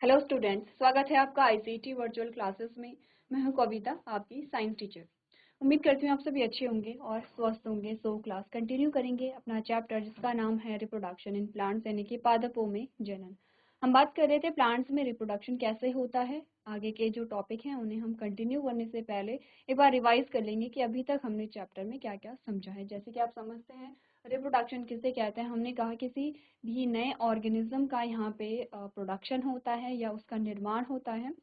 Hello students, स्वागत है आपका आईसीटी वर्चुअल क्लासेस में। मैं हूं कविता, आपकी साइंस टीचर। उम्मीद करती हूँ आप सभी अच्छे होंगे और स्वस्थ होंगे। सो क्लास कंटिन्यू करेंगे अपना चैप्टर जिसका नाम है रिप्रोडक्शन इन प्लांट्स, यानी कि पादपों में जनन। हम बात कर रहे थे प्लांट्स में रिप्रोडक्शन कैसे होता है। आगे के जो टॉपिक हैं उन्हें हम कंटिन्यू करने से पहले एक बार रिवाइज कर लेंगे कि अभी तक हमने चैप्टर में क्या क्या समझा है। जैसे कि आप समझते हैं रिप्रोडक्शन किसे कहते हैं। हमने कहा किसी भी नए ऑर्गेनिज्म का यहाँ पे प्रोडक्शन होता है या उसका निर्माण होता है,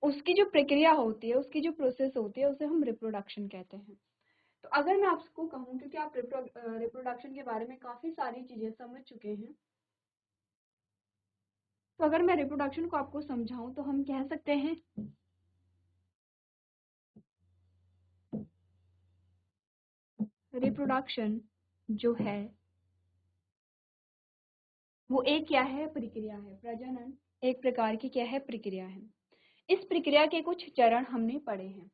उसकी जो प्रक्रिया होती है, उसकी जो प्रोसेस होती है, उसे हम रिप्रोडक्शन कहते हैं। तो अगर मैं आपको कहूँ, क्योंकि आप रिप्रोडक्शन के बारे में काफी सारी चीजें समझ चुके हैं, तो अगर मैं रिप्रोडक्शन को आपको समझाऊं तो हम कह सकते हैं रिप्रोडक्शन जो है वो एक क्या है, प्रक्रिया है। प्रजनन एक प्रकार की क्या है, प्रक्रिया है। इस प्रक्रिया के कुछ चरण हमने पढ़े हैं,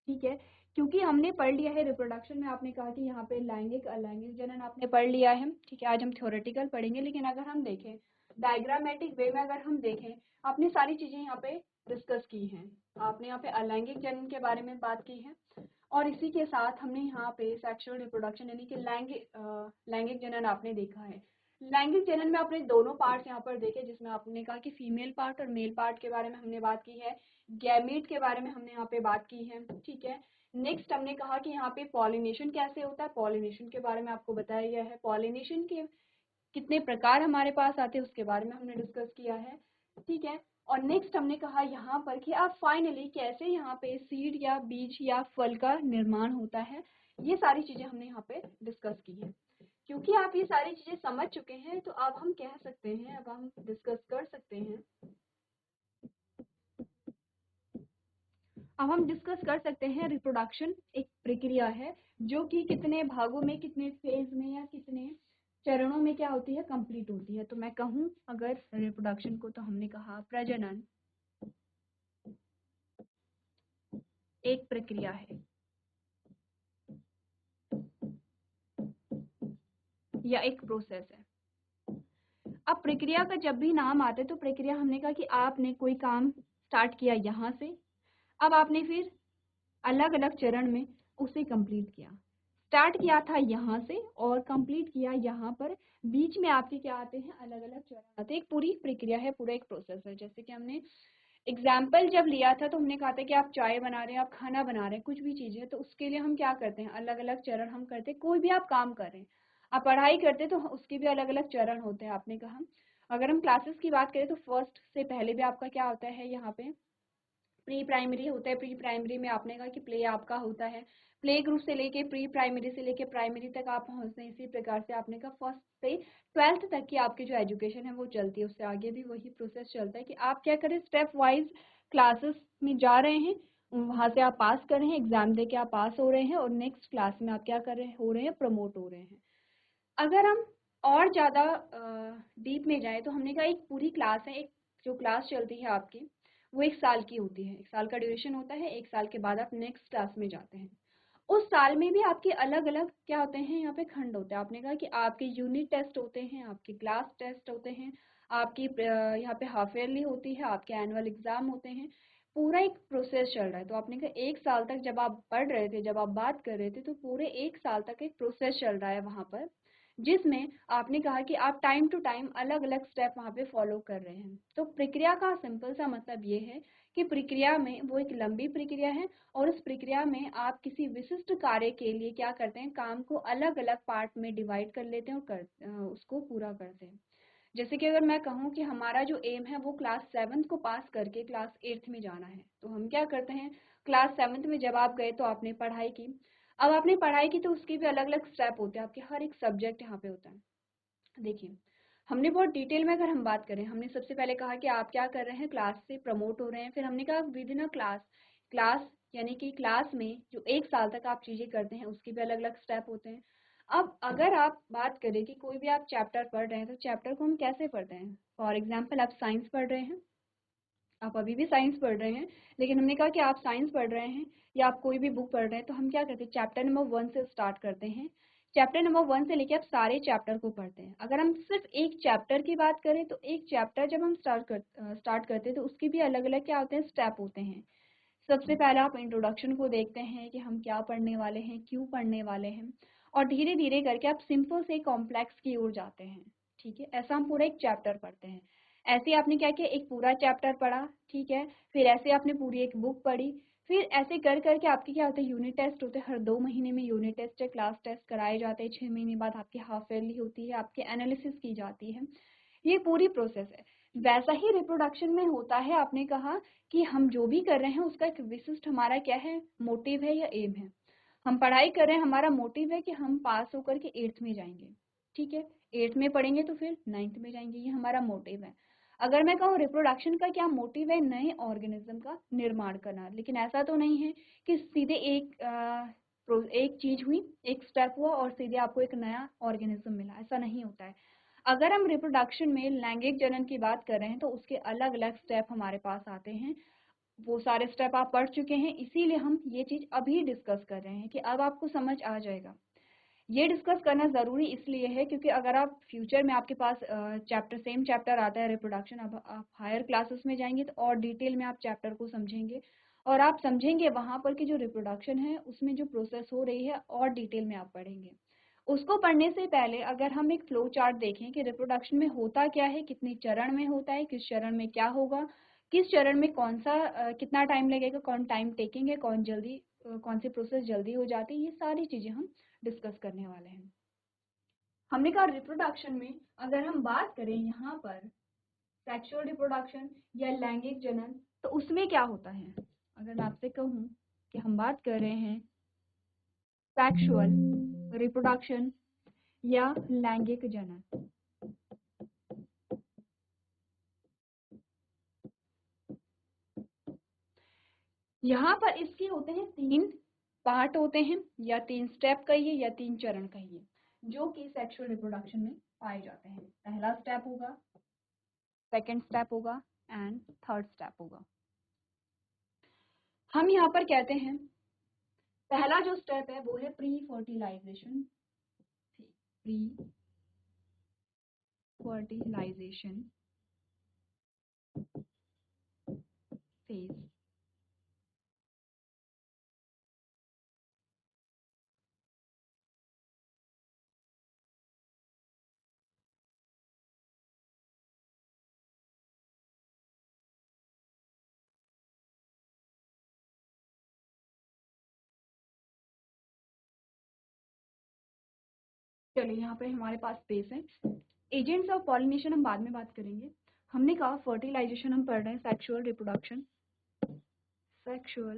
ठीक है। क्योंकि हमने पढ़ लिया है रिप्रोडक्शन में, आपने कहा कि यहाँ पे लैंगिक अलैंगिक जनन आपने पढ़ लिया है, ठीक है। आज हम थ्योरेटिकल पढ़ेंगे, लेकिन अगर हम देखें डायग्रामेटिक वे में, अगर हम देखें, आपने सारी चीजें यहाँ पे डिस्कस की हैं। आपने यहाँ पे अलैंगिक जनन के बारे में बात की है, और इसी के साथ हमने यहाँ पे सेक्सुअल रिप्रोडक्शन यानी कि लैंगिक जनन आपने देखा है। लैंगिक जनन में आपने दोनों पार्ट्स यहाँ पर देखे, जिसमें आपने कहा कि फीमेल पार्ट और मेल पार्ट के बारे में हमने बात की है। गैमीट के बारे में हमने यहाँ पे बात की है, ठीक है। नेक्स्ट हमने कहा कि यहाँ पे पॉलिनेशन कैसे होता है, पॉलिनेशन के बारे में आपको बताया गया है। पॉलिनेशन के कितने प्रकार हमारे पास आते हैं उसके बारे में हमने डिस्कस किया है, ठीक है। और नेक्स्ट हमने कहा यहाँ पर कि आप फाइनली कैसे यहाँ पे सीड या बीज या फल का निर्माण होता है। ये सारी चीजें हमने यहाँ पे डिस्कस की है। क्योंकि आप ये सारी चीजें समझ चुके हैं, तो अब हम कह सकते हैं, अब हम डिस्कस कर सकते हैं, अब हम डिस्कस कर सकते हैं रिप्रोडक्शन एक प्रक्रिया है जो कि कितने भागों में, कितने फेज में या कितने चरणों में क्या होती है, कंप्लीट होती है। तो मैं कहूँ अगर रिप्रोडक्शन को, तो हमने कहा प्रजनन एक प्रक्रिया है या एक प्रोसेस है। अब प्रक्रिया का जब भी नाम आता है तो प्रक्रिया, हमने कहा कि आपने कोई काम स्टार्ट किया यहाँ से, अब आपने फिर अलग अलग चरण में उसे कंप्लीट किया। स्टार्ट किया था यहाँ से और कंप्लीट किया यहाँ पर, बीच में आपके क्या आते हैं, अलग अलग चरण आते हैं। एक पूरी प्रक्रिया है, पूरा एक प्रोसेस है। जैसे कि हमने एग्जाम्पल जब लिया था तो हमने कहा था कि आप चाय बना रहे हैं, आप खाना बना रहे हैं, कुछ भी चीज़ है, तो उसके लिए हम क्या करते हैं, अलग अलग चरण हम करते हैं। कोई भी आप काम कर रहे हैं, आप पढ़ाई करते हैं, तो उसके भी अलग अलग चरण होते हैं, आपने कहा। अगर हम क्लासेस की बात करें तो फर्स्ट से पहले भी आपका क्या होता है, यहाँ पे प्री प्राइमरी होता है। प्री प्राइमरी में आपने कहा कि प्ले आपका होता है। प्ले ग्रुप से लेके प्री प्राइमरी से लेके प्राइमरी तक आप पहुंचते हैं। इसी प्रकार से आपने कहा फर्स्ट से ट्वेल्थ तक की आपकी जो एजुकेशन है वो चलती है। उससे आगे भी वही प्रोसेस चलता है कि आप क्या करें, स्टेप वाइज क्लासेस में जा रहे हैं, वहां से आप पास कर रहे हैं, एग्जाम दे के आप पास हो रहे हैं, और नेक्स्ट क्लास में आप क्या कर रहे हो रहे हैं, प्रमोट हो रहे हैं। अगर हम और ज़्यादा डीप में जाए तो हमने कहा एक पूरी क्लास है, एक जो क्लास चलती है आपकी, वो एक साल की होती है। एक साल का ड्यूरेशन होता है। एक साल के बाद आप नेक्स्ट क्लास में जाते हैं। उस साल में भी आपके अलग अलग क्या होते हैं, यहाँ पे खंड होते हैं। आपने कहा कि आपके यूनिट टेस्ट होते हैं, आपके क्लास टेस्ट होते हैं, आपकी यहाँ पे हाफ ईयरली होती है, आपके एनुअल एग्जाम होते हैं। पूरा एक प्रोसेस चल रहा है। तो आपने कहा एक साल तक जब आप पढ़ रहे थे, जब आप बात कर रहे थे, तो पूरे एक साल तक एक प्रोसेस चल रहा है वहाँ पर, जिसमें आपने कहा कि आप टाइम टू टाइम अलग अलग स्टेप वहाँ पे फॉलो कर रहे हैं। तो प्रक्रिया का सिंपल सा मतलब ये है कि प्रक्रिया में वो एक लंबी प्रक्रिया है, और उस प्रक्रिया में आप किसी विशिष्ट कार्य के लिए क्या करते हैं, काम को अलग अलग पार्ट में डिवाइड कर लेते हैं और उसको पूरा करते हैं। जैसे कि अगर मैं कहूँ कि हमारा जो एम है वो क्लास 7th को पास करके क्लास 8th में जाना है, तो हम क्या करते हैं, क्लास 7th में जब आप गए तो आपने पढ़ाई की। अब आपने पढ़ाई की तो उसके भी अलग अलग स्टेप होते हैं, आपके हर एक सब्जेक्ट यहाँ पे होता है। देखिए, हमने बहुत डिटेल में अगर हम बात करें, हमने सबसे पहले कहा कि आप क्या कर रहे हैं, क्लास से प्रमोट हो रहे हैं। फिर हमने कहा with in a class, class यानी कि क्लास में जो एक साल तक आप चीज़ें करते हैं उसके भी अलग अलग स्टेप होते हैं। अब अगर आप बात करें कि कोई भी आप चैप्टर पढ़ रहे हैं, तो चैप्टर को हम कैसे पढ़ते हैं। फॉर एग्जाम्पल, आप साइंस पढ़ रहे हैं, आप अभी भी साइंस पढ़ रहे हैं, लेकिन हमने कहा कि आप साइंस पढ़ रहे हैं या आप कोई भी बुक पढ़ रहे हैं, तो हम क्या करते हैं, चैप्टर नंबर 1 से स्टार्ट करते हैं। चैप्टर नंबर 1 से लेके आप सारे चैप्टर को पढ़ते हैं। अगर हम सिर्फ एक चैप्टर की बात करें तो एक चैप्टर जब हम स्टार्ट करते हैं तो उसके भी अलग अलग क्या होते हैं, स्टेप होते हैं। सबसे पहले आप इंट्रोडक्शन को देखते हैं कि हम क्या पढ़ने वाले हैं, क्यों पढ़ने वाले हैं, और धीरे धीरे करके आप सिंपल से कॉम्प्लेक्स की ओर जाते हैं। ठीक है, ऐसा हम पूरा एक चैप्टर पढ़ते हैं। ऐसे आपने क्या किया, एक पूरा चैप्टर पढ़ा, ठीक है, फिर ऐसे आपने पूरी एक बुक पढ़ी, फिर ऐसे कर करके आपके क्या होते हैं, यूनिट टेस्ट होते हैं। हर 2 महीने में यूनिट टेस्ट है, क्लास टेस्ट कराए जाते हैं, 6 महीने बाद आपकी हाफ ईयरली होती है, आपकी एनालिसिस की जाती है। ये पूरी प्रोसेस है। वैसा ही रिप्रोडक्शन में होता है। आपने कहा कि हम जो भी कर रहे हैं उसका एक विशिष्ट हमारा क्या है, मोटिव है या एम है। हम पढ़ाई कर रहे हैं, हमारा मोटिव है कि हम पास होकर के 8th में जाएंगे। ठीक है, 8th में पढ़ेंगे तो फिर 9th में जाएंगे, ये हमारा मोटिव है। अगर मैं कहूँ रिप्रोडक्शन का क्या मोटिव है, नए ऑर्गेनिज्म का निर्माण करना, लेकिन ऐसा तो नहीं है कि सीधे एक चीज हुई, एक स्टेप हुआ और सीधे आपको एक नया ऑर्गेनिज्म मिला, ऐसा नहीं होता है। अगर हम रिप्रोडक्शन में लैंगिक जनन की बात कर रहे हैं तो उसके अलग अलग स्टेप हमारे पास आते हैं। वो सारे स्टेप आप पढ़ चुके हैं, इसीलिए हम ये चीज अभी डिस्कस कर रहे हैं कि अब आपको समझ आ जाएगा। ये डिस्कस करना ज़रूरी इसलिए है क्योंकि अगर आप फ्यूचर में आपके पास सेम चैप्टर आता है रिप्रोडक्शन, अब आप हायर क्लासेस में जाएंगे तो और डिटेल में आप चैप्टर को समझेंगे, और आप समझेंगे वहाँ पर कि जो रिप्रोडक्शन है उसमें जो प्रोसेस हो रही है और डिटेल में आप पढ़ेंगे। उसको पढ़ने से पहले अगर हम एक फ्लो चार्ट देखें कि रिप्रोडक्शन में होता क्या है, कितने चरण में होता है, किस चरण में क्या होगा, किस चरण में कौन सा कितना टाइम लगेगा, कौन टाइम टेकिंग है, कौन सी प्रोसेस जल्दी हो जाती है, ये सारी चीज़ें हम डिस्कस करने वाले हैं। हमने कहा रिप्रोडक्शन में अगर हम बात करें यहाँ पर सेक्सुअल रिप्रोडक्शन या लैंगिक जनन, तो उसमें क्या होता है। अगर मैं आपसे कहूँ कि हम बात कर रहे हैं सेक्सुअल रिप्रोडक्शन या लैंगिक जनन, यहाँ पर इसके होते हैं 3 पार्ट होते हैं, या 3 स्टेप कहिए या 3 चरण कहिए, जो कि सेक्सुअल रिप्रोडक्शन में पाए जाते हैं। पहला स्टेप होगा, सेकंड स्टेप होगा एंड थर्ड स्टेप होगा। हम यहाँ पर कहते हैं पहला जो स्टेप है वो है pre fertilisation. Pre fertilisation phase. चलिए यहाँ पे हमारे पास स्पेस है। एजेंट्स ऑफ पॉलिनेशन हम बाद में बात करेंगे। हमने कहा फर्टिलाइजेशन हम पढ़ रहे हैं, सेक्सुअल रिप्रोडक्शन, सेक्सुअल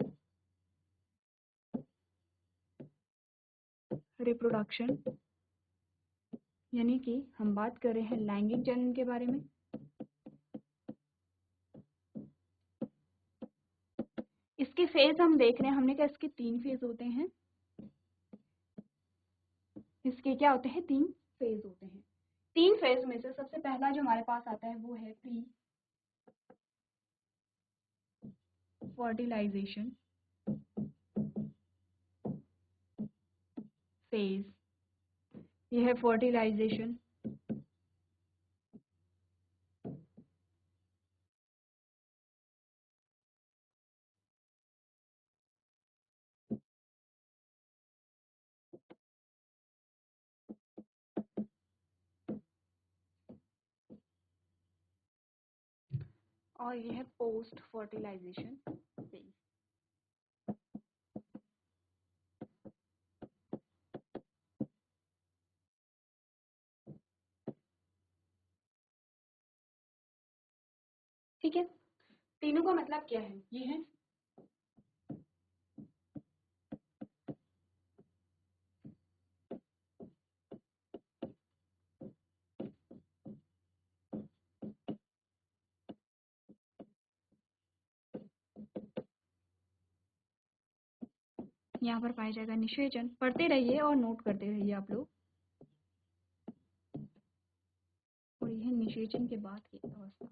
रिप्रोडक्शन यानी कि हम बात कर रहे हैं लैंगिक जनन के बारे में। इसके फेज हम देख रहे हैं, हमने कहा इसके 3 फेज होते हैं। इसके क्या होते हैं, 3 फेज होते हैं। 3 फेज में से सबसे पहला जो हमारे पास आता है वो है प्री फर्टिलाइजेशन फेज। ये है फर्टिलाइजेशन। और ये है पोस्ट फर्टिलाइजेशन फेज। ठीक है, तीनों का मतलब क्या है, ये है यहाँ पर पाया जाएगा निषेचन। पढ़ते रहिए और नोट करते रहिए आप लोग। और यह है निषेचन के बाद की अवस्था।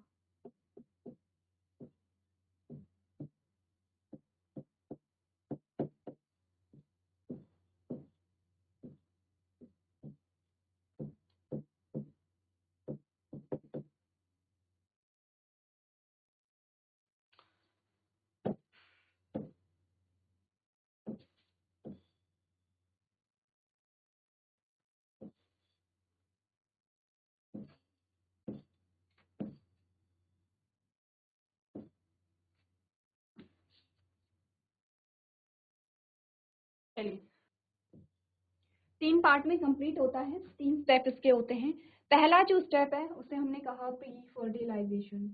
3 पार्ट में कंप्लीट होता है, 3 स्टेप इसके होते हैं। पहला जो स्टेप है उसे हमने कहा प्री फर्टिलाइजेशन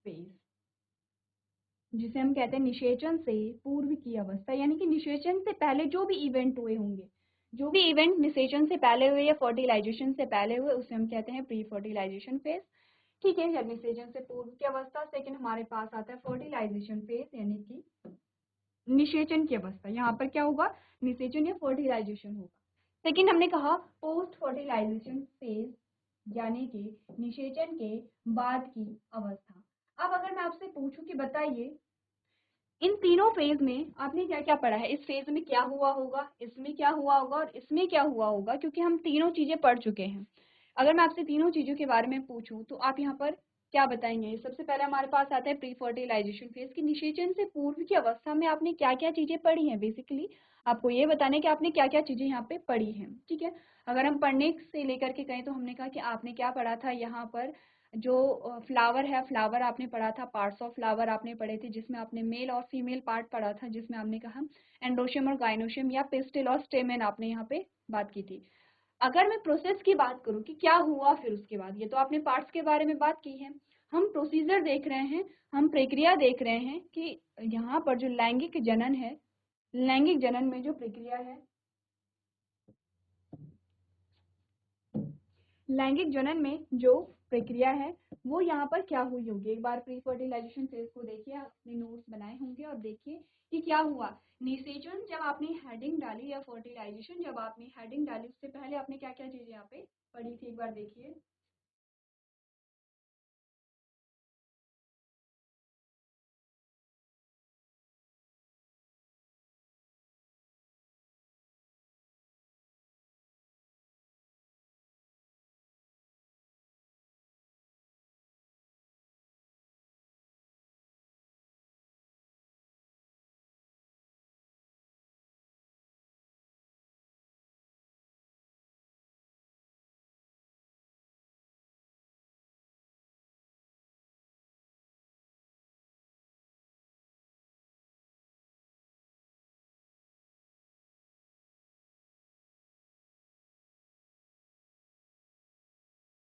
फेज, जिसे हम कहते हैं निषेचन से पूर्व की अवस्था, यानी कि निषेचन से पहले जो भी इवेंट हुए होंगे, जो भी इवेंट निषेचन से पहले हुए या फर्टिलाइजेशन से पहले हुए, उसे हम कहते हैं प्री फर्टिलाइजेशन फेज। ठीक है, या निषेचन से पूर्व की अवस्था। सेकंड हमारे पास आता है फर्टिलाइजेशन फेज, यानी कि निषेचन की अवस्था। यहाँ पर क्या होगा, निषेचन या फर्टिलाइजेशन होगा। सेकंड हमने कहा पोस्ट फर्टिलाइजेशन फेज, यानी कि निषेचन के बाद की अवस्था। अब अगर मैं आपसे पूछूं कि बताइए इन तीनों फेज में आपने क्या क्या पढ़ा है, इस फेज में क्या हुआ होगा, इसमें क्या हुआ होगा और इसमें क्या हुआ होगा, क्योंकि हम तीनों चीजें पढ़ चुके हैं। अगर मैं आपसे तीनों चीजों के बारे में पूछूं तो आप यहाँ पर क्या बताएंगे। सबसे पहले हमारे पास आता है प्री फर्टिलाइजेशन फेज की निषेचन से पूर्व की अवस्था में आपने क्या क्या चीजें पढ़ी हैं। बेसिकली आपको ये बताने कि आपने क्या क्या चीजें यहाँ पे पढ़ी हैं। ठीक है, अगर हम पढ़ने से लेकर के कहें तो हमने कहा कि आपने क्या पढ़ा था, यहाँ पर जो फ्लावर है, फ्लावर आपने पढ़ा था, पार्ट्स ऑफ फ्लावर आपने पढ़े थे, जिसमें आपने मेल और फीमेल पार्ट पढ़ा था, जिसमें आपने कहा एंडोशियम और गाइनोशियम या पिस्टिल और स्टेमेन आपने यहाँ पे बात की थी। अगर मैं प्रोसेस की बात करूं कि क्या हुआ फिर उसके बाद, ये तो आपने पार्ट्स के बारे में बात की है, हम प्रोसीजर देख रहे हैं, हम प्रक्रिया देख रहे हैं कि यहाँ पर जो लैंगिक जनन है, लैंगिक जनन में जो प्रक्रिया है, लैंगिक जनन में जो प्रक्रिया है वो यहाँ पर क्या हुई होगी। एक बार प्री फर्टिलाइजेशन फेज को देखिए, आपने नोट्स बनाए होंगे और देखिए कि क्या हुआ। निषेचन जब आपने हेडिंग डाली या फर्टिलाइजेशन जब आपने हेडिंग डाली, उससे पहले आपने क्या क्या चीजें यहाँ पे पढ़ी थी, एक बार देखिए।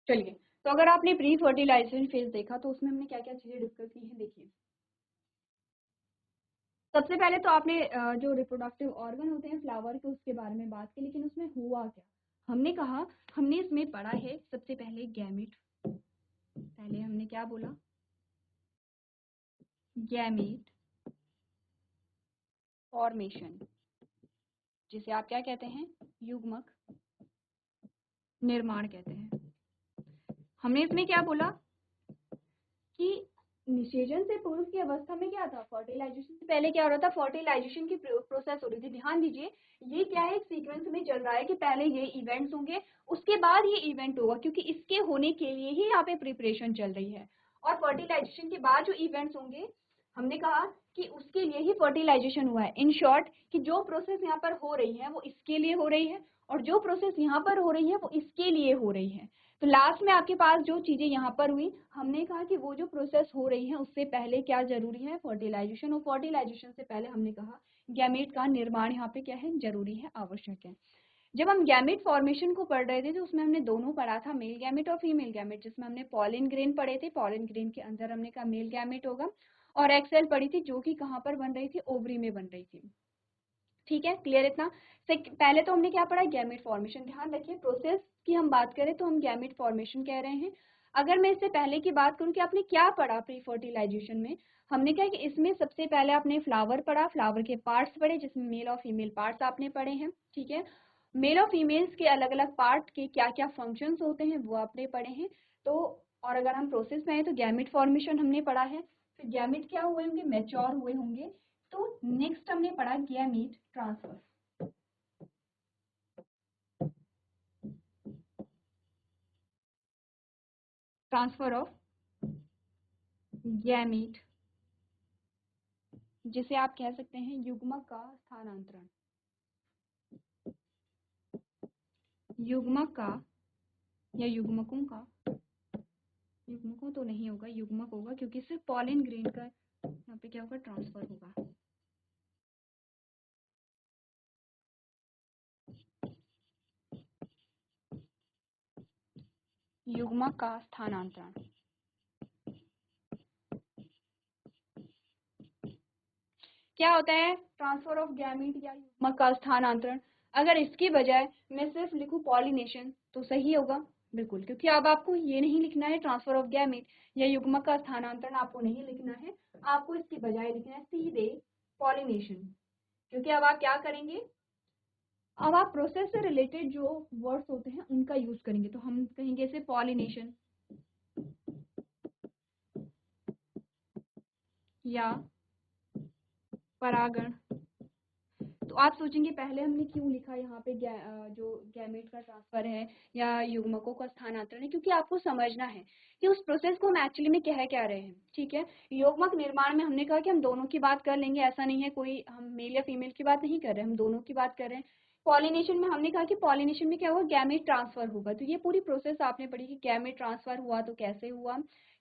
चलिए, तो अगर आपने प्री फर्टिलाइजेशन फेज देखा तो उसमें हमने क्या क्या चीजें डिस्कस की हैं, देखिए। सबसे पहले तो आपने जो रिप्रोडक्टिव ऑर्गन होते हैं फ्लावर के, उसके बारे में बात की, लेकिन उसमें हुआ क्या। हमने कहा, हमने इसमें पढ़ा है सबसे पहले गैमेट। पहले हमने क्या बोला, गैमेट फॉर्मेशन, जिसे आप क्या कहते हैं, युग्मक निर्माण कहते हैं। हमने इसमें क्या बोला कि निषेचन से पूर्व की अवस्था में क्या था, फर्टिलाइजेशन से पहले क्या हो रहा था, फर्टिलाइजेशन की प्रोसेस हो रही थी। ध्यान दीजिए, ये क्या है, एक सीक्वेंस में चल रहा है कि पहले ये इवेंट्स होंगे, उसके बाद ये इवेंट होगा, क्योंकि इसके होने के लिए ही यहाँ पे प्रिपरेशन चल रही है। और फर्टिलाइजेशन के बाद जो इवेंट्स होंगे, हमने कहा कि उसके लिए ही फर्टिलाइजेशन हुआ है। इन शॉर्ट कि जो प्रोसेस यहाँ पर हो रही है वो इसके लिए हो रही है, और जो प्रोसेस यहाँ पर हो रही है वो इसके लिए हो रही है। तो लास्ट में आपके पास जो चीजें यहाँ पर हुई, हमने कहा कि वो जो प्रोसेस हो रही है उससे पहले क्या जरूरी है, फर्टिलाइजेशन। और फर्टिलाइजेशन से पहले हमने कहा गैमेट का निर्माण यहाँ पे क्या है, जरूरी है, आवश्यक है। जब हम गैमेट फॉर्मेशन को पढ़ रहे थे तो उसमें हमने दोनों पढ़ा था, मेल गैमेट और फीमेल गैमेट, जिसमें हमने पॉलिन ग्रेन पढ़े थे। पॉलिन ग्रेन के अंदर हमने कहा मेल गैमेट होगा, और एक्सेल पढ़ी थी जो कि कहाँ पर बन रही थी, ओवरी में बन रही थी। ठीक है, क्लियर इतना। पहले तो हमने क्या पढ़ा, गैमेट फॉर्मेशन। ध्यान रखिए, प्रोसेस की हम बात करें तो हम गैमेट फॉर्मेशन कह रहे हैं। अगर मैं इससे पहले की बात करूं कि आपने क्या पढ़ा प्री फर्टिलाइजेशन में, हमने कहा कि इसमें सबसे पहले आपने फ्लावर पढ़ा, फ्लावर के पार्ट्स पढ़े, जिसमें मेल और फीमेल पार्ट्स आपने पढ़े हैं। ठीक है, मेल और फीमेल्स के अलग अलग पार्ट के क्या क्या फंक्शंस होते हैं वो आपने पढ़े हैं। तो और अगर हम प्रोसेस में आए तो गैमेट फॉर्मेशन हमने पढ़ा है, फिर गैमेट क्या हुए होंगे, मैच्योर हुए होंगे। तो नेक्स्ट हमने पढ़ा gamete transfer. Transfer of gamete, जिसे आप कह सकते हैं युग्मक का स्थानांतरण। युग्मक का या युग्मकों का, युग्मकों तो नहीं होगा, युग्मक होगा, क्योंकि सिर्फ पॉलिन ग्रेन का यहाँ पे क्या होगा, ट्रांसफर होगा। युग्मक का स्थानांतरण। क्या होता है ट्रांसफर ऑफ गैमीट या युग्मक का स्थानांतरण? अगर इसकी बजाय मैं सिर्फ लिखूं पॉलिनेशन तो सही होगा? बिल्कुल, क्योंकि अब आपको ये नहीं लिखना है ट्रांसफर ऑफ गैमीट या युग्मक का स्थानांतरण, आपको नहीं लिखना है, आपको इसकी बजाय लिखना है सीधे पॉलिनेशन। क्योंकि अब आप क्या करेंगे, अब आप प्रोसेस से रिलेटेड जो वर्ड्स होते हैं उनका यूज करेंगे, तो हम कहेंगे इसे पॉलिनेशन या परागण। तो आप सोचेंगे पहले हमने क्यों लिखा यहाँ पे जो गैमेट का ट्रांसफर है या युग्मकों का स्थानांतरण है, क्योंकि आपको समझना है कि उस प्रोसेस को हम एक्चुअली में कह क्या रहे हैं। ठीक है, युग्मक निर्माण में हमने कहा कि हम दोनों की बात कर लेंगे, ऐसा नहीं है कोई हम मेल या फीमेल की बात नहीं कर रहे, हम दोनों की बात कर रहे हैं। पॉलिनेशन में हमने कहा कि पॉलिनेशन में क्या हुआ, गैमेट ट्रांसफर होगा। तो ये पूरी प्रोसेस आपने पढ़ी कि गैमेट ट्रांसफर हुआ तो कैसे हुआ,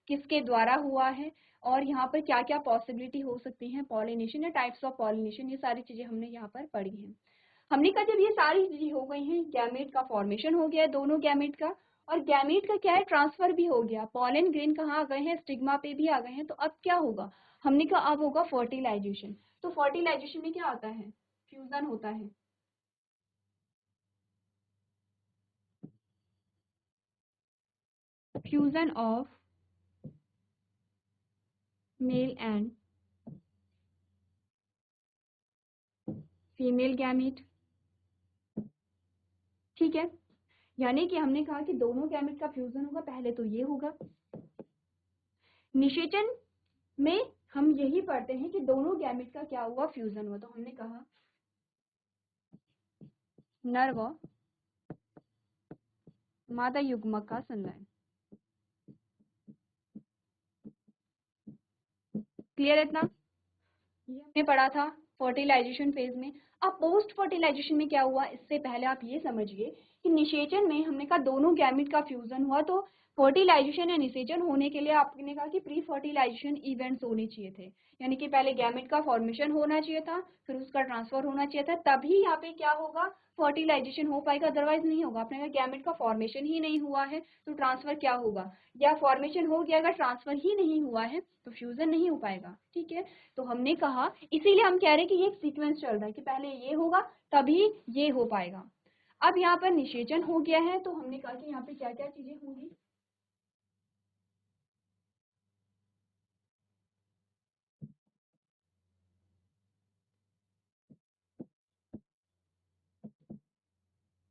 किसके द्वारा हुआ है, और यहाँ पर क्या क्या पॉसिबिलिटी हो सकती है पॉलिनेशन या टाइप्स ऑफ पॉलिनेशन, ये सारी चीजें हमने यहाँ पर पढ़ी हैं। हमने कहा जब ये सारी चीजें हो गई हैं, गैमेट का फॉर्मेशन हो गया है दोनों गैमेट का, और गैमेट का क्या है ट्रांसफर भी हो गया, पॉलन ग्रेन कहाँ आ गए हैं, स्टिग्मा पे भी आ गए हैं, तो अब क्या होगा, हमने कहा अब होगा फर्टिलाइजेशन। तो फर्टिलाइजेशन में क्या आता है, फ्यूजन होता है। Fusion of male and female gamete. ठीक है, यानी कि हमने कहा कि दोनों गैमेट का फ्यूजन होगा, पहले तो ये होगा। निषेचन में हम यही पढ़ते हैं कि दोनों गैमेट का क्या हुआ, फ्यूजन हुआ। तो हमने कहा नर व मादा युग्मक का संलयन। क्लियर है इतना? ये हमने पढ़ा था फर्टिलाइजेशन फेज में। अब पोस्ट फर्टिलाइजेशन में क्या हुआ, इससे पहले आप ये समझिए कि निषेचन में हमने कहा दोनों गैमेट का फ्यूजन हुआ, तो फर्टिलाइजेशन या निषेचन होने के लिए आपने कहा कि प्री फर्टिलाइजेशन इवेंट्स होने चाहिए थे, यानी कि पहले गैमेट का फॉर्मेशन होना चाहिए था, फिर उसका ट्रांसफर होना चाहिए था, तभी यहाँ पे क्या होगा, फर्टिलाइजेशन हो पाएगा, अदरवाइज नहीं होगा। आपने कहा गैमेट का फॉर्मेशन ही नहीं हुआ है तो ट्रांसफर क्या होगा, या फॉर्मेशन हो गया, अगर ट्रांसफर ही नहीं हुआ है तो फ्यूजन नहीं हो पाएगा। ठीक है, तो हमने कहा इसीलिए हम कह रहे हैं कि ये एक सीक्वेंस चल रहा है कि पहले ये होगा तभी ये हो पाएगा। अब यहाँ पर निषेचन हो गया है, तो हमने कहा कि यहाँ पे क्या क्या चीजें होंगी,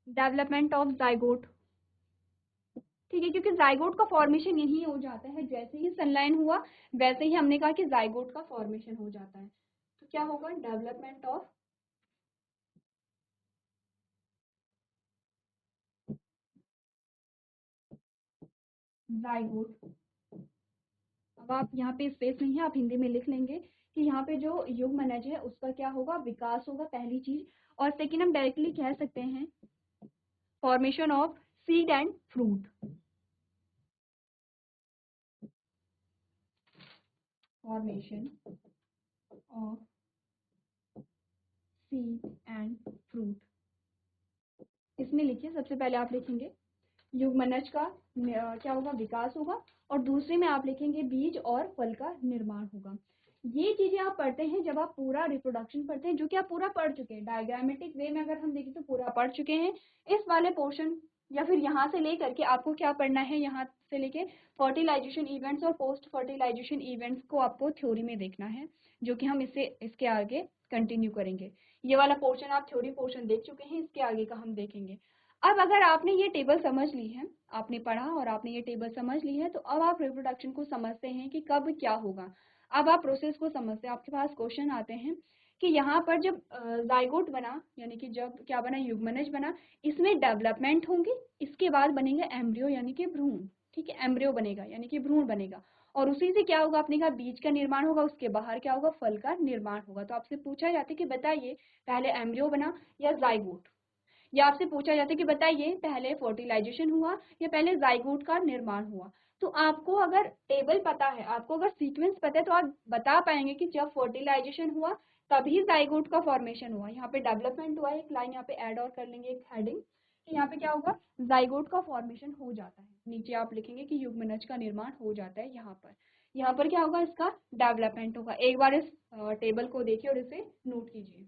डेवलपमेंट ऑफ जाइगोट। ठीक है, क्योंकि जाइगोट का फॉर्मेशन यही हो जाता है, जैसे ही संलयन हुआ वैसे ही हमने कहा कि जाइगोट का फॉर्मेशन हो जाता है। तो क्या होगा, डेवलपमेंट ऑफ जाइगोट। अब आप यहाँ पे स्पेस नहीं है, आप हिंदी में लिख लेंगे कि यहाँ पे जो युग्मनज है उसका क्या होगा, विकास होगा, पहली चीज। और सेकेंड हम डायरेक्टली कह सकते हैं formation of seed and fruit. Formation of seed and fruit, इसमें लिखिए सबसे पहले आप लिखेंगे युग्मनज का क्या होगा, विकास होगा, और दूसरे में आप लिखेंगे बीज और फल का निर्माण होगा। ये चीजें आप पढ़ते हैं जब आप पूरा रिप्रोडक्शन पढ़ते हैं, जो कि आप पूरा पढ़ चुके हैं, डायग्रामेटिक वे में अगर हम देखें तो पूरा पढ़ चुके हैं। इस वाले पोर्शन या फिर यहाँ से लेकर के आपको क्या पढ़ना है, यहाँ से लेके फर्टिलाइजेशन इवेंट्स और पोस्ट फर्टिलाइजेशन इवेंट्स को आपको थ्योरी में देखना है, जो कि हम इसके आगे कंटिन्यू करेंगे। ये वाला पोर्शन आप थ्योरी पोर्शन देख चुके हैं, इसके आगे का हम देखेंगे। अब अगर आपने ये टेबल समझ ली है, आपने पढ़ा और आपने ये टेबल समझ ली है, तो अब आप रिप्रोडक्शन को समझते हैं कि कब क्या होगा। अब आप प्रोसेस को समझते हैं, आपके पास क्वेश्चन आते हैं कि यहाँ पर जब जाइगोट बना, यानी कि जब क्या बना, युग्मनज बना, इसमें डेवलपमेंट होंगी, इसके बाद बनेगा एम्ब्रियो यानी कि भ्रूण। ठीक है, एम्ब्रियो बनेगा यानी कि भ्रूण बनेगा, और उसी से क्या होगा, आपने कहा बीज का निर्माण होगा, उसके बाहर क्या होगा, फल का निर्माण होगा। तो आपसे पूछा जाता है कि बताइए पहले एम्ब्रियो बना या जाइगोट, या आपसे पूछा जाता है कि बताइए पहले फर्टिलाइजेशन हुआ या पहले जाइगोट का निर्माण हुआ। तो आपको अगर टेबल पता है, आपको अगर सीक्वेंस पता है, तो आप बता पाएंगे कि जब फर्टिलाइजेशन हुआ तभी जाइगोट का फॉर्मेशन हुआ। यहाँ पे डेवलपमेंट हुआ है, एक लाइन यहाँ पे ऐड और कर लेंगे, एक हेडिंग कि यहाँ पे क्या होगा, जाइगोट का फॉर्मेशन हो जाता है। नीचे आप लिखेंगे कि युग्मनज का निर्माण हो जाता है यहाँ पर। यहाँ पर क्या होगा, इसका डेवलपमेंट होगा। एक बार इस टेबल को देखिए और इसे नोट कीजिए।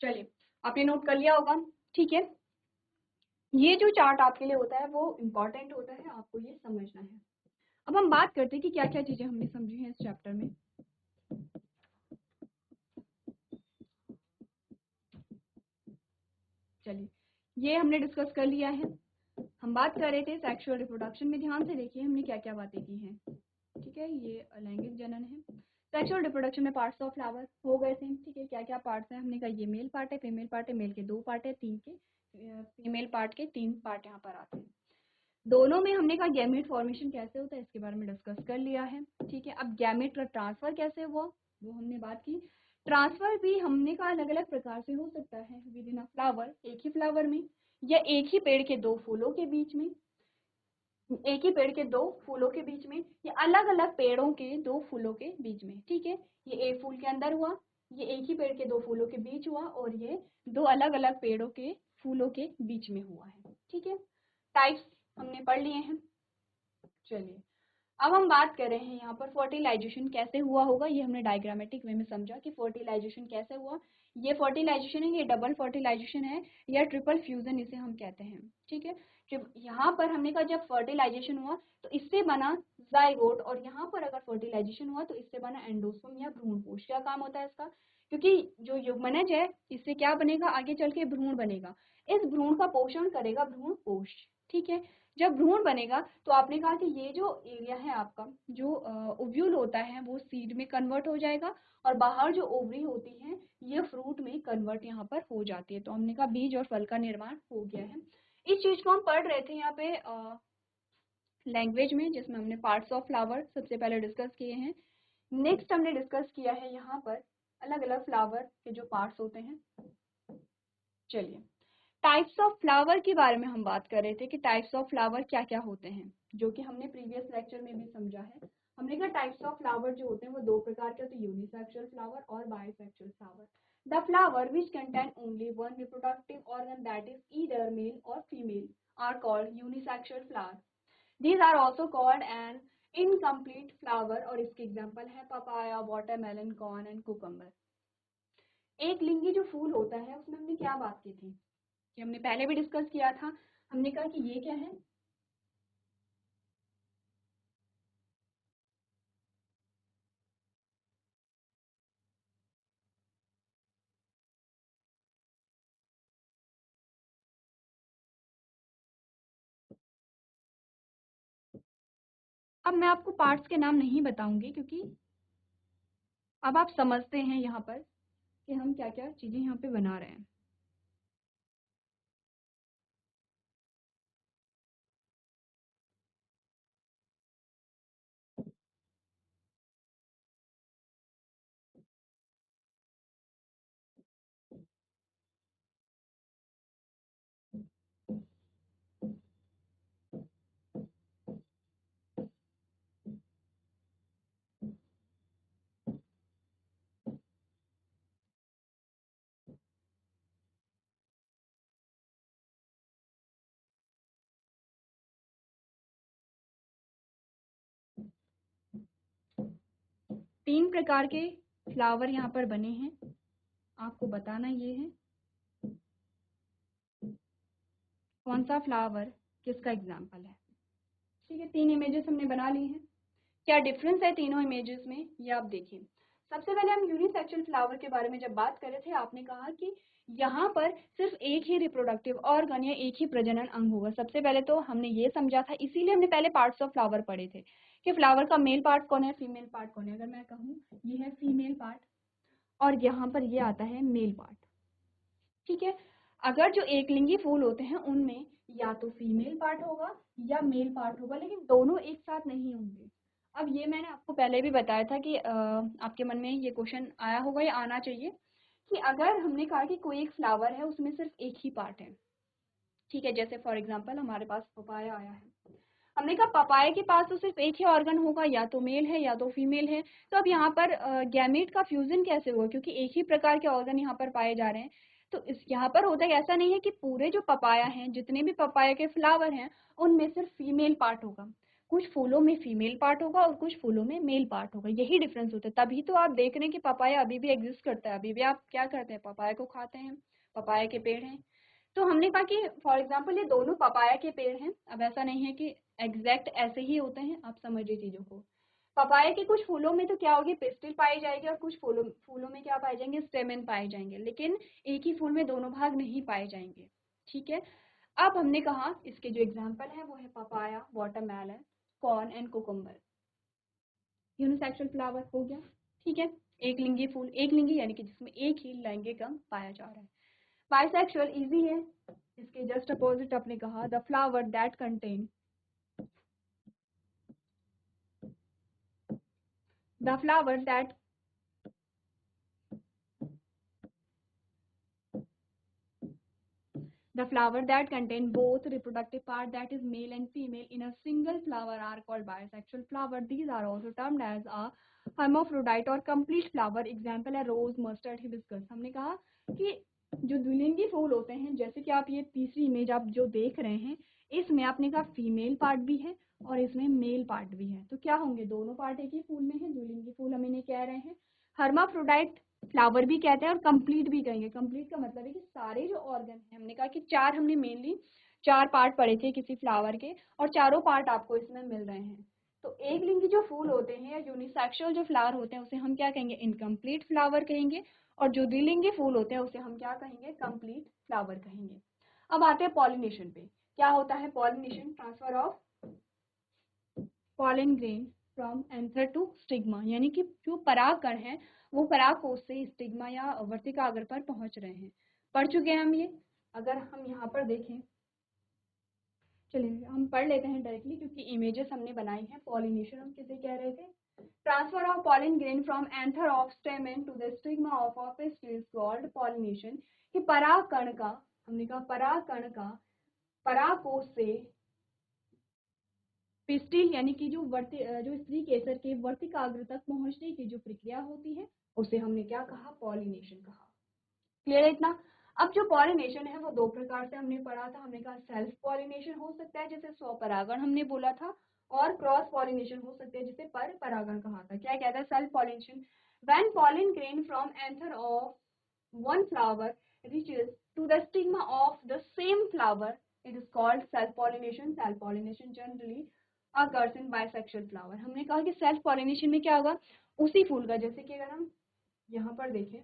चलिए, आपने नोट कर लिया होगा, ठीक है। ये जो चार्ट आपके लिए होता है वो इम्पोर्टेंट होता है, आपको ये समझना है। अब हम बात करते हैं कि क्या क्या चीजें हमने समझी हैं इस चैप्टर में। चलिए, ये हमने डिस्कस कर लिया है। हम बात कर रहे थे सेक्सुअल रिप्रोडक्शन में, ध्यान से देखिए हमने क्या क्या बातें की हैं। ठीक है, ये अलैंगिक जनन है। सेक्सुअल रिप्रोडक्शन में पार्ट्स ऑफ फ्लावर हो गए थे, ठीक है। क्या क्या पार्ट्स हैं, हमने कहा ये मेल पार्ट है, फीमेल पार्ट है, मेल के 2 पार्ट है, 3 के फीमेल पार्ट के 3 पार्ट यहाँ पर आते हैं। दोनों में हमने कहा गैमेट फॉर्मेशन कैसे होता है, इसके बारे में डिस्कस कर लिया है, ठीक है। अब गैमेट का ट्रांसफर कैसे हुआ वो हमने बात की। ट्रांसफर भी हमने कहा अलग अलग प्रकार से हो सकता है विद इन अ फ्लावर, एक ही फ्लावर में, या एक ही पेड़ के 2 फूलों के बीच में, एक ही पेड़ के 2 फूलों के बीच में, या अलग अलग पेड़ों के 2 फूलों के बीच में, ठीक है। ये एक फूल के अंदर हुआ, ये एक ही पेड़ के 2 फूलों के बीच हुआ, और ये 2 अलग अलग पेड़ों के फूलों के बीच में हुआ है, ठीक है। टाइप्स हमने पढ़ लिए हैं। चलिए, अब हम बात कर रहे हैं यहाँ पर फर्टिलाइजेशन कैसे हुआ होगा। ये हमने डायग्रामेटिक वे में समझा कि फर्टिलाइजेशन कैसे हुआ। ये फर्टिलाइजेशन है, ये डबल फर्टिलाइजेशन है, या ट्रिपल फ्यूजन इसे हम कहते हैं, ठीक है। यहाँ पर हमने कहा जब फर्टिलाइजेशन हुआ तो इससे बना जाइगोट, और यहाँ पर अगर फर्टिलाइजेशन हुआ तो इससे बना एंडोस्पर्म या भ्रूणपोष। क्या काम होता है इसका, क्योंकि जो युग्मनज है इससे क्या बनेगा, आगे चल के भ्रूण बनेगा, इस भ्रूण का पोषण करेगा भ्रूणपोष, ठीक है। जब भ्रूण बनेगा तो आपने कहा कि ये जो एरिया है आपका, जो ओव्यूल होता है वो सीड में कन्वर्ट हो जाएगा, और बाहर जो ओवरी होती है ये फ्रूट में कन्वर्ट यहाँ पर हो जाती है। तो हमने कहा बीज और फल का निर्माण हो गया है। इस चीज को हम पढ़ रहे थे यहाँ पे लैंग्वेज में, जिसमें हमने पार्ट्स ऑफ फ्लावर सबसे पहले डिस्कस किए हैं। नेक्स्ट हमने डिस्कस किया है यहाँ पर अलग अलग फ्लावर के जो पार्ट्स होते हैं। चलिए, टाइप्स ऑफ फ्लावर के बारे में हम बात कर रहे थे कि टाइप्स ऑफ फ्लावर क्या क्या होते हैं, जो कि हमने प्रीवियस लेक्चर में भी समझा है। हमने कहा टाइप्स ऑफ फ्लावर जो होते हैं वो 2 प्रकार के होते हैं, यूनिसेक्सुअल फ्लावर और bisexual flower. The flower which contain only one reproductive organ that is either male or female are called unisexual flower. These are also called an incomplete flower, और इसके एग्जाम्पल है papaya, watermelon, corn and cucumber. एक लिंगी जो फूल होता है उसमें हमने क्या बात की थी, कि हमने पहले भी डिस्कस किया था। हमने कहा कि ये क्या है, अब मैं आपको पार्ट्स के नाम नहीं बताऊंगी क्योंकि अब आप समझते हैं यहाँ पर कि हम क्या क्या चीजें यहाँ पे बना रहे हैं। तीन प्रकार के फ्लावर यहाँ पर बने हैं, आपको बताना ये है कौन सा फ्लावर किसका एग्जाम्पल है, ठीक है। 3 इमेजेस हमने बना ली हैं। क्या डिफरेंस है तीनों इमेजेस में, ये आप देखिए। सबसे पहले हम यूनिसेक्सुअल फ्लावर के बारे में जब बात कर रहे थे, आपने कहा कि यहाँ पर सिर्फ एक ही रिप्रोडक्टिव ऑर्गन या एक ही प्रजनन अंग होगा। सबसे पहले तो हमने ये समझा था, इसीलिए हमने पहले पार्ट्स ऑफ फ्लावर पढ़े थे कि फ्लावर का मेल पार्ट कौन है, फीमेल पार्ट कौन है। अगर मैं कहूँ ये है फीमेल पार्ट और यहाँ पर ये आता है मेल पार्ट। ठीक है, अगर जो एकलिंगी फूल होते हैं उनमें या तो फीमेल पार्ट होगा या मेल पार्ट होगा, लेकिन दोनों एक साथ नहीं होंगे। अब ये मैंने आपको पहले भी बताया था कि आपके मन में ये क्वेश्चन आया होगा या आना चाहिए कि अगर हमने कहा कि कोई एक फ्लावर है उसमें सिर्फ एक ही पार्ट है, ठीक है, जैसे फॉर एग्जांपल हमारे पास पपाया आया है, हमने कहा पपाया के पास तो सिर्फ एक ही ऑर्गन होगा, या तो मेल है या तो फीमेल है। तो अब यहाँ पर गैमेट का फ्यूजन कैसे हुआ, क्योंकि एक ही प्रकार के ऑर्गन यहाँ पर पाए जा रहे हैं। तो इस यहाँ पर होता है, ऐसा नहीं है कि पूरे जो पपाया हैं, जितने भी पपाया के फ्लावर हैं, उनमें सिर्फ फीमेल पार्ट होगा। कुछ फूलों में फीमेल पार्ट होगा और कुछ फूलों में मेल पार्ट होगा, यही डिफरेंस होता है। तभी तो आप देख रहे हैं कि पपाया अभी भी एग्जिस्ट करता है, अभी भी आप क्या करते हैं, पपाया को खाते हैं, पपाया के पेड़ हैं। तो हमने कहा कि फॉर एग्जाम्पल ये दोनों पपाया के पेड़ हैं। अब ऐसा नहीं है कि एग्जैक्ट ऐसे ही होते हैं, आप समझिए चीजों को। पपाया के कुछ फूलों में तो क्या होगी, पिस्टिल पाई जाएगी, और कुछ फूलों फूलों में क्या पाए जाएंगे, स्टेमेन पाए जाएंगे, लेकिन एक ही फूल में दोनों भाग नहीं पाए जाएंगे। ठीक है, अब हमने कहा इसके जो एग्जाम्पल है वो है papaya, watermelon, corn and cucumber. Unisexual flower हो गया। ठीक है, एक लिंगी फूल, एक लिंगी यानी कि जिसमें एक ही लैंगिक अंग पाया जा रहा है। बाइसेक्सुअल इजी है, इसके जस्ट अपोजिट आपने कहा the flower that contain the flower that the flower that contain both reproductive part, that is male and female, in a single flower are called bisexual flower. These are also termed as a hermaphrodite or complete flower. Example है rose, mustard, hibiscus. हमने कहा कि जो द्विलिंगी फूल होते हैं, जैसे कि आप ये तीसरी इमेज आप जो देख रहे हैं, इसमें आपने कहा फीमेल पार्ट भी है और इसमें मेल पार्ट भी है। तो क्या होंगे, दोनों पार्ट एक ही फूल में है, द्विलिंगी फूल हम इन्हें कह रहे हैं। हर्माफ्रोडाइट फ्लावर भी कहते हैं और कंप्लीट भी कहेंगे। कंप्लीट का मतलब है कि सारे जो ऑर्गन हैं, हमने कहा कि चार, हमने मेनली चार पार्ट पढ़े थे किसी फ्लावर के, और चारों पार्ट आपको इसमें मिल रहे हैं। तो एक लिंगी जो फूल होते हैं या यूनिसेक्सुअल जो फ्लावर होते हैं उसे हम क्या कहेंगे, इनकम्प्लीट फ्लावर कहेंगे, और जो द्विलिंगी फूल होते हैं उसे हम क्या कहेंगे, कंप्लीट फ्लावर कहेंगे। अब आते हैं पॉलिनेशन पे। क्या होता है pollination, transfer of pollen grain from anther to stigma, यानी कि जो परागकण है वो परागकोश से स्टिग्मा या वर्तिकाग्र पर पहुंच रहे हैं। पढ़ चुके हैं हम ये। अगर हम यहाँ पर देखें, चलिए हम पढ़ लेते हैं डायरेक्टली, क्योंकि इमेजेस हमने बनाई हैं। पॉलिनेशन हम किसे कह रहे थे, transfer of pollen grain from anther of stamen to the stigma of a pistil is called pollination. कि परागकण का, हमने कहा परागकण का परागकोश से पिस्टिल यानी कि जो स्त्री केसर के वर्तिकाग्र तक पहुंचने की जो प्रक्रिया होती है उसे हमने क्या कहा, पॉलिनेशन कहा। क्लियर है इतना। अब जो पॉलिनेशन है वो दो प्रकार से हमने पढ़ा था। हमने कहा सेल्फ पॉलिनेशन हो सकता है जिसे स्वपरागण हमने बोला था, और क्रॉस पॉलिनेशन हो सकता है जिसे पर परागण कहा था। क्या कहता है self pollination, when pollen grain from anther of one flower reaches to the stigma of the same flower, it is called self pollination. Self pollination generally occurs in bisexual flower. हमने कहा कि सेल्फ पॉलिनेशन में क्या होगा, उसी फूल का, जैसे कि अगर हम यहाँ पर देखें,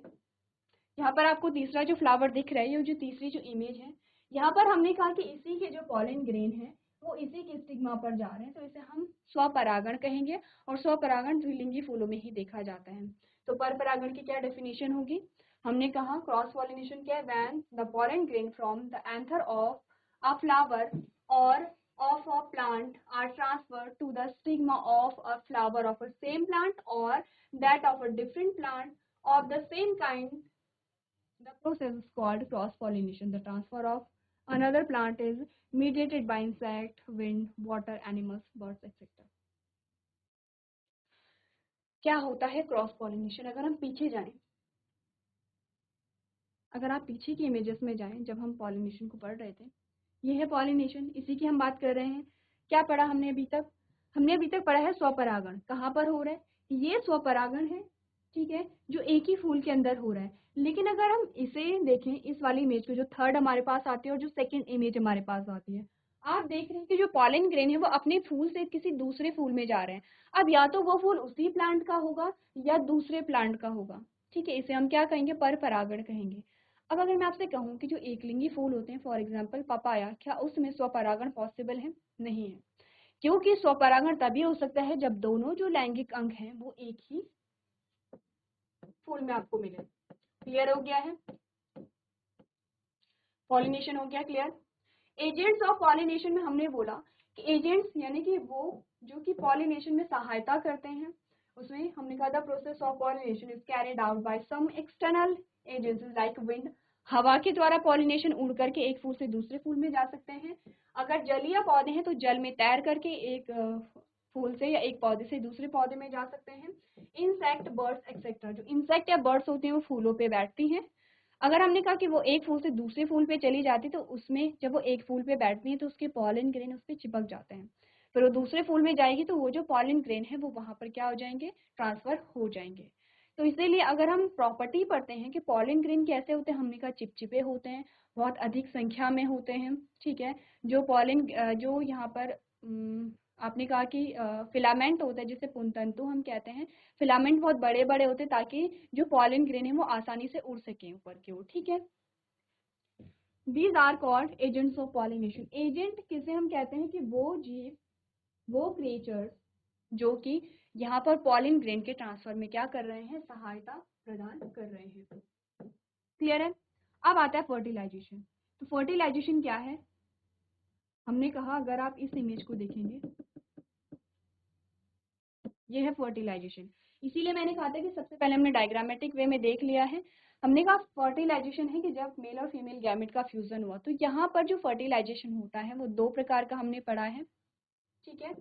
यहाँ पर आपको तीसरा जो फ्लावर दिख रहा है, ये जो तीसरी जो इमेज है, यहाँ पर हमने कहा कि इसी के जो पॉलन ग्रेन है वो इसी के स्टिग्मा पर जा रहे हैं, तो इसे हम स्वपरागण कहेंगे, और स्वपरागण द्विलिंगी फूलों में ही देखा जाता है। तो पर परागण की क्या डेफिनेशन होगी, हमने कहा क्रॉस पॉलिनेशन क्या है, when the pollen grain from the anther of a flower और of a plant are transferred to the stigma of a flower of a same plant or that of a different plant of the same kind. The process is called cross pollination. The transfer of another plant is mediated by insect, wind, water, animals, birds, etc. क्या होता है cross pollination, अगर हम पीछे जाएं, अगर आप पीछे की इमेजेस में जाएं, जब हम पॉलिनेशन को पढ़ रहे थे, ये है पॉलिनेशन, इसी की हम बात कर रहे हैं। क्या पढ़ा हमने अभी तक, हमने अभी तक पढ़ा है स्वपरागण, कहाँ पर हो रहा है, ये स्वपरागण है, ठीक है, जो एक ही फूल के अंदर हो रहा है। लेकिन अगर हम इसे देखें, इस वाली इमेज को, जो थर्ड हमारे पास आती है और जो सेकंड इमेज हमारे पास आती है, आप देख रहे हैं कि जो पॉलन ग्रेन है वो अपने फूल से किसी दूसरे फूल में जा रहे हैं। अब या तो वो फूल उसी प्लांट का होगा या दूसरे प्लांट का होगा, ठीक है, इसे हम क्या कहेंगे, पर परागण कहेंगे। अब अगर मैं आपसे कहूँ कि जो एकलिंगी फूल होते हैं, फॉर एग्जाम्पल पपाया, क्या उसमें स्वपरागण पॉसिबल है, नहीं है, क्योंकि स्वपरागण तभी हो सकता है जब दोनों जो लैंगिक अंग हैं वो एक ही फूल में आपको मिले। क्लियर हो गया है? पॉलिनेशन हो गया क्लियर। एजेंट्स ऑफ पॉलिनेशन में हमने बोला कि एजेंट्स यानी कि वो जो कि पॉलिनेशन में सहायता करते हैं, उसमें हमने कहा था process of pollination is carried out by some external agencies like wind. हवा के द्वारा पॉलिनेशन उड़ करके एक फूल से दूसरे फूल में जा सकते हैं। अगर जलीय पौधे हैं तो जल में तैर करके एक फूल से या एक पौधे से दूसरे पौधे में जा सकते हैं। इंसेक्ट, बर्ड्स एक्सेट्रा, जो इंसेक्ट या बर्ड्स होते हैं वो फूलों पे बैठती हैं। अगर हमने कहा कि वो एक फूल से दूसरे फूल पे चली जाती तो उसमें जब वो एक फूल पे बैठती है तो उसके पॉलन ग्रेन उस पर चिपक जाते हैं। फिर वो दूसरे फूल में जाएगी तो वो जो पॉलन ग्रेन है वो वहां पर क्या हो जाएंगे, ट्रांसफर हो जाएंगे। तो इसीलिए अगर हम प्रॉपर्टी पढ़ते हैं कि पॉलन ग्रेन कैसे होते हैं, हमने कहा चिपचिपे होते हैं, बहुत अधिक संख्या में होते हैं। ठीक है, जो पॉलन जो यहाँ पर आपने कहा कि फिलामेंट होता है जिसे पुंतंतु हम कहते हैं, फिलामेंट बहुत बड़े बड़े होते हैं ताकि जो पॉलन ग्रेन है वो आसानी से उड़ सके ऊपर की ओर। ठीक है, these are called agents of pollination. Agent किसे हम कहते हैं कि वो जीव, वो क्रिएचर्स जो कि यहाँ पर पॉलन ग्रेन के ट्रांसफर में क्या कर रहे हैं, सहायता प्रदान कर रहे हैं। क्लियर है? अब आता है फर्टिलाइजेशन। तो फर्टिलाइजेशन क्या है, हमने कहा अगर आप इस इमेज को देखेंगे ये है फर्टिलाइजेशन। इसीलिए मैंने कहा था कि सबसे पहले हमने डायग्रामेटिक वे में देख लिया है। हमने कहा फर्टिलाइजेशन है कि जब मेल और फीमेल गैमेट का फ्यूजन हुआ। तो यहाँ पर जो फर्टिलाइजेशन होता है वो दो प्रकार का हमने पढ़ा है। ठीक है,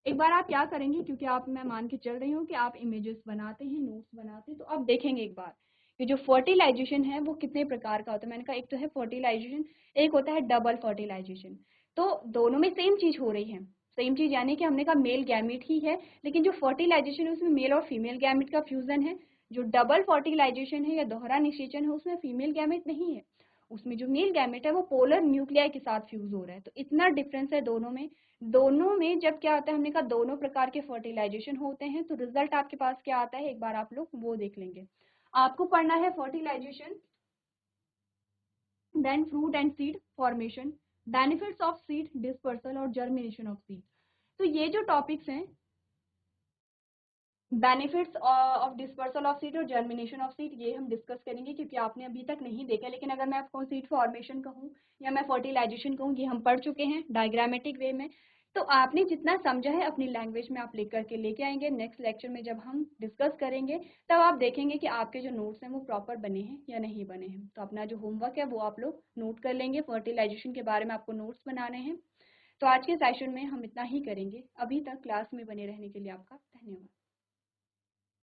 एक बार आप क्या करेंगे, क्योंकि आप, मैं मान के चल रही हूँ कि आप इमेजेस बनाते हैं, नोट्स बनाते हैं, तो आप देखेंगे एक बार कि जो फर्टिलाइजेशन है वो कितने प्रकार का होता है। मैंने कहा एक तो है फर्टिलाइजेशन, एक होता है डबल फर्टिलाइजेशन। तो दोनों में सेम चीज हो रही है, सेम चीज यानी कि हमने कहा मेल गैमेट ही है, लेकिन जो फर्टिलाइजेशन है उसमें मेल और फीमेल गैमेट का फ्यूजन है। जो डबल फर्टिलाइजेशन है या दोहरा निषेचन है उसमें फीमेल गैमेट नहीं है, उसमें जो मेल गैमेट है वो पोलर न्यूक्लियाई के साथ फ्यूज हो रहा है। तो इतना डिफरेंस है दोनों में। दोनों में जब क्या होता है, हमने कहा दोनों प्रकार के फर्टिलाइजेशन होते हैं, तो रिजल्ट आपके पास क्या आता है एक बार आप लोग वो देख लेंगे। आपको पढ़ना है fertilisation, then fruit and seed formation, benefits of seed dispersal और जर्मिनेशन ऑफ सीड। तो ये जो टॉपिक्स हैं, benefits of dispersal of seed और जर्मिनेशन ऑफ सीड, ये हम डिस्कस करेंगे क्योंकि आपने अभी तक नहीं देखा। लेकिन अगर मैं आपको सीड फॉर्मेशन कहूँ या मैं फर्टिलाइजेशन कहूँ, ये हम पढ़ चुके हैं डायग्रामेटिक वे में। तो आपने जितना समझा है अपनी लैंग्वेज में आप लिख करके लेके आएंगे। नेक्स्ट लेक्चर में जब हम डिस्कस करेंगे तब आप देखेंगे कि आपके जो नोट्स हैं वो प्रॉपर बने हैं या नहीं बने हैं। तो अपना जो होमवर्क है वो आप लोग नोट कर लेंगे, फर्टिलाइजेशन के बारे में आपको नोट्स बनाने हैं। तो आज के सेशन में हम इतना ही करेंगे। अभी तक क्लास में बने रहने के लिए आपका धन्यवाद।